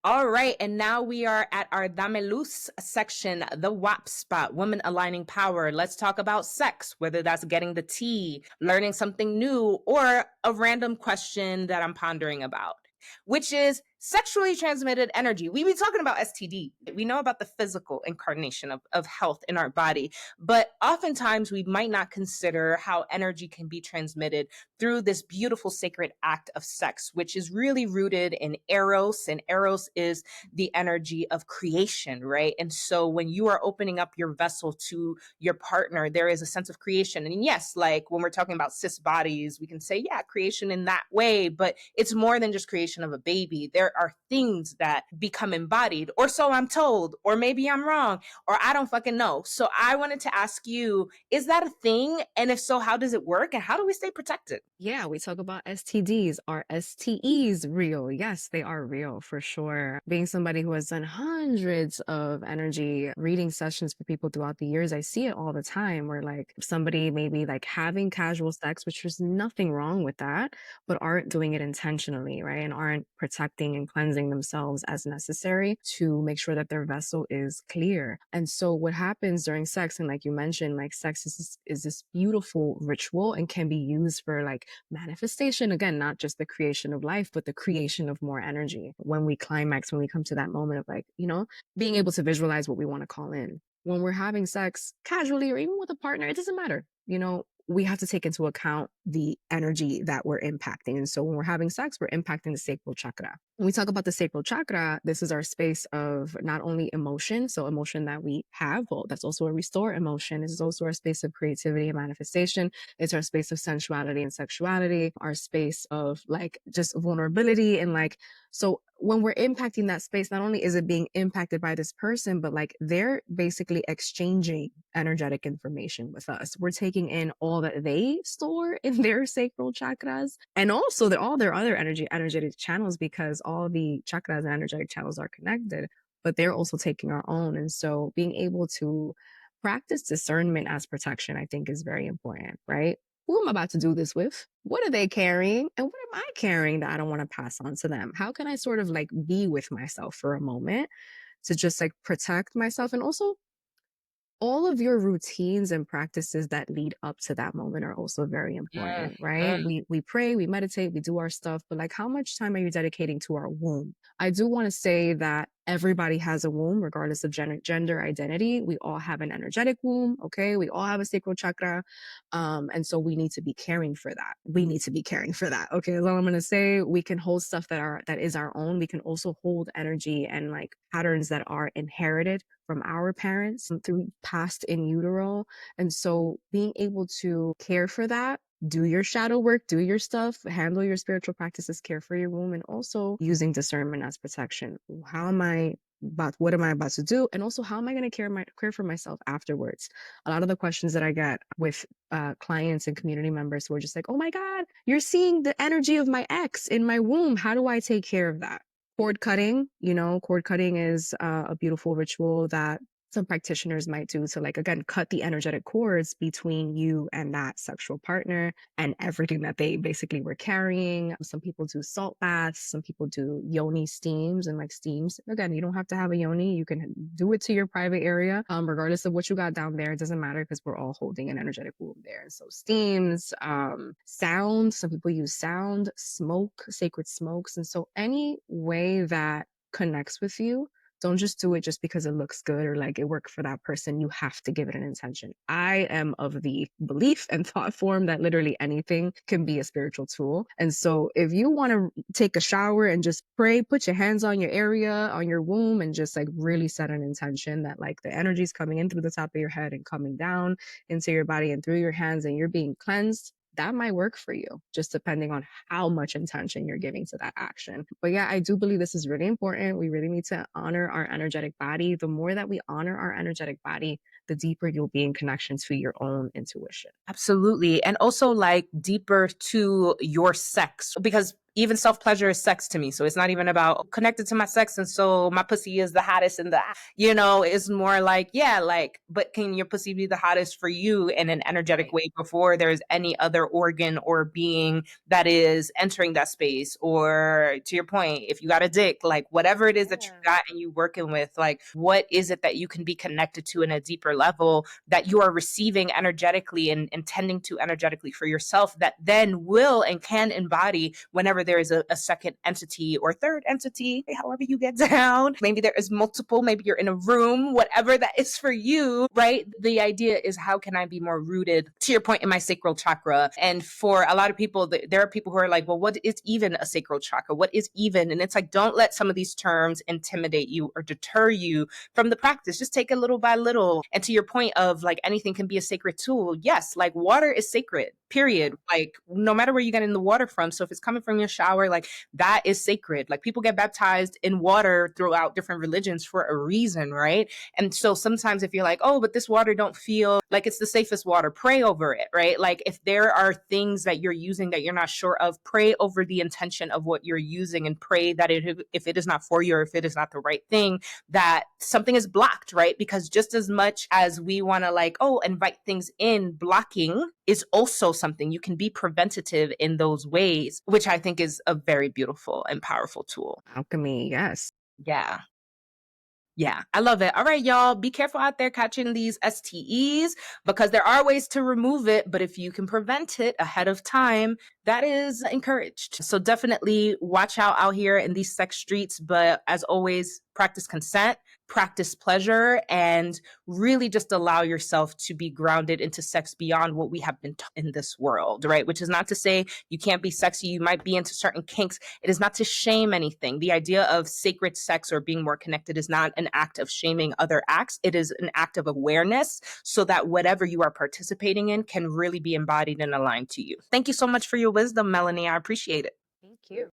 All right, and now we are at our Dame Luz section, the WAP spot, women aligning power. Let's talk about sex, whether that's getting the tea, learning something new, or a random question that I'm pondering about, which is sexually transmitted energy. We be talking about STD. We know about the physical incarnation of health in our body, but oftentimes we might not consider how energy can be transmitted through this beautiful sacred act of sex, which is really rooted in Eros. And Eros is the energy of creation, right? And so when you are opening up your vessel to your partner, there is a sense of creation. And yes, like when we're talking about cis bodies, we can say, yeah, creation in that way, but it's more than just creation of a baby. There are things that become embodied, or so I'm told, or maybe I'm wrong, or I don't fucking know. So I wanted to ask you, is that a thing? And if so, how does it work? And how do we stay protected? Yeah, we talk about STDs. Are STEs real? Yes, they are real for sure. Being somebody who has done hundreds of energy reading sessions for people throughout the years, I see it all the time where like somebody maybe like having casual sex, which there's nothing wrong with that, but aren't doing it intentionally, right? And aren't protecting and cleansing themselves as necessary to make sure that their vessel is clear. And so what happens during sex, and like you mentioned, like sex is this beautiful ritual and can be used for like manifestation, again, not just the creation of life, but the creation of more energy. When we climax, when we come to that moment of like, being able to visualize what we want to call in. When we're having sex casually or even with a partner, it doesn't matter. We have to take into account the energy that we're impacting. And so when we're having sex, we're impacting the sacral chakra. When we talk about the sacral chakra, this is our space of not only emotion, so emotion that we have, well, that's also a restore emotion. This is also our space of creativity and manifestation. It's our space of sensuality and sexuality, our space of like just vulnerability and like, so when we're impacting that space, not only is it being impacted by this person, but like they're basically exchanging energetic information with us. We're taking in all that they store in their sacral chakras and also all their other energetic channels because all the chakras and energetic channels are connected, but they're also taking our own. And so being able to practice discernment as protection, I think is very important, right? Who am I about to do this with? What are they carrying? And what am I carrying that I don't want to pass on to them? How can I sort of like be with myself for a moment to just like protect myself and also all of your routines and practices that lead up to that moment are also very Mm, important, right? mm. We pray, we meditate, we do our stuff, but like how much time are you dedicating to our womb? I do want to say that everybody has a womb regardless of gender identity. We all have an energetic womb, okay? We all have a sacral chakra. And so we need to be caring for that. We need to be caring for that. Okay, that's all I'm gonna say. We can hold stuff that is our own. We can also hold energy and like patterns that are inherited from our parents through past in utero. And so being able to care for that, do your shadow work, do your stuff, handle your spiritual practices, care for your womb, and also using discernment as protection. What am I about to do? And also how am I going to care for myself afterwards? A lot of the questions that I get with clients and community members who are just like, oh my God, you're seeing the energy of my ex in my womb. How do I take care of that? Cord cutting is a beautiful ritual that some practitioners might do to like again cut the energetic cords between you and that sexual partner and everything that they basically were carrying. Some people do salt baths, some people do yoni steams and like steams. Again, you don't have to have a yoni, you can do it to your private area, regardless of what you got down there. It doesn't matter because we're all holding an energetic womb there. And so steams, sound, some people use sound, smoke, sacred smokes. And so any way that connects with you, don't just do it just because it looks good or like it worked for that person. You have to give it an intention. I am of the belief and thought form that literally anything can be a spiritual tool. And so if you want to take a shower and just pray, put your hands on your area, on your womb, and just like really set an intention that like the energy is coming in through the top of your head and coming down into your body and through your hands and you're being cleansed, that might work for you, just depending on how much intention you're giving to that action. But yeah, I do believe this is really important. We really need to honor our energetic body. The more that we honor our energetic body, the deeper you'll be in connection to your own intuition. Absolutely. And also like deeper to your sex because Even self-pleasure is sex to me. So it's not even about connected to my sex. And so my pussy is the hottest in the, it's more like, yeah, like, but can your pussy be the hottest for you in an energetic Right. way before there's any other organ or being that is entering that space? Or to your point, if you got a dick, like whatever it is that you Yeah. got and you working with, like, what is it that you can be connected to in a deeper level that you are receiving energetically and tending to energetically for yourself that then will and can embody whenever there is a second entity or third entity, however you get down. Maybe there is multiple, maybe you're in a room, whatever that is for you, right? The idea is how can I be more rooted, to your point, in my sacral chakra? And for a lot of people, there are people who are like, well, what is even a sacral chakra? What is even? And it's like, don't let some of these terms intimidate you or deter you from the practice. Just take it little by little. And to your point of like anything can be a sacred tool. Yes, like water is sacred, period. Like no matter where you get in the water from. So if it's coming from your shower, like that is sacred. Like people get baptized in water throughout different religions for a reason, right? And so sometimes if you're like, oh, but this water don't feel like it's the safest water, pray over it, right? Like if there are things that you're using that you're not sure of, pray over the intention of what you're using and pray that if it is not for you or if it is not the right thing, that something is blocked, right? Because just as much as we want to like, oh, invite things in, blocking is also something you can be preventative in those ways, which I think is a very beautiful and powerful tool. Alchemy, yes. Yeah. Yeah, I love it. All right, y'all, be careful out there catching these STEs because there are ways to remove it, but if you can prevent it ahead of time, that is encouraged. So definitely watch out here in these sex streets, but as always, practice consent, practice pleasure, and really just allow yourself to be grounded into sex beyond what we have been taught in this world, right? Which is not to say you can't be sexy, you might be into certain kinks. It is not to shame anything. The idea of sacred sex or being more connected is not an act of shaming other acts. It is an act of awareness so that whatever you are participating in can really be embodied and aligned to you. Thank you so much for your wisdom, Melanie. I appreciate it. Thank you.